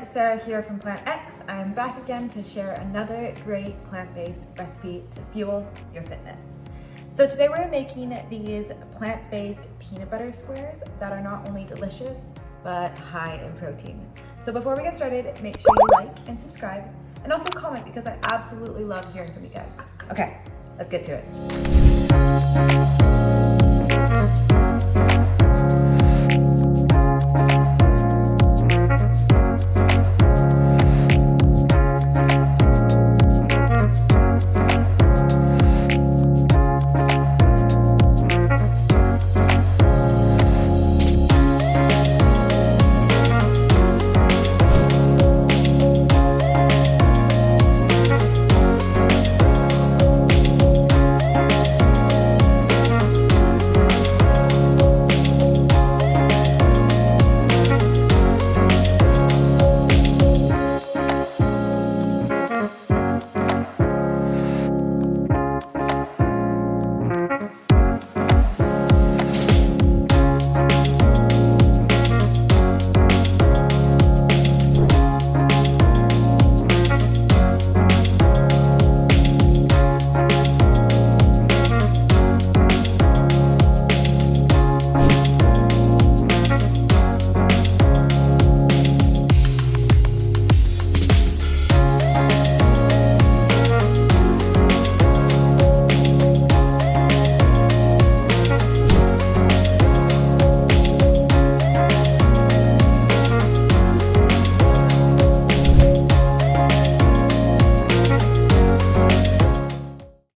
Sarah here from PlantX. I am back again to share another great plant-based recipe to fuel your fitness. So today we're making these plant-based peanut butter squares that are not only delicious, but high in protein. So before we get started, make sure you like and subscribe, and also comment because I absolutely love hearing from you guys. Okay, let's get to it.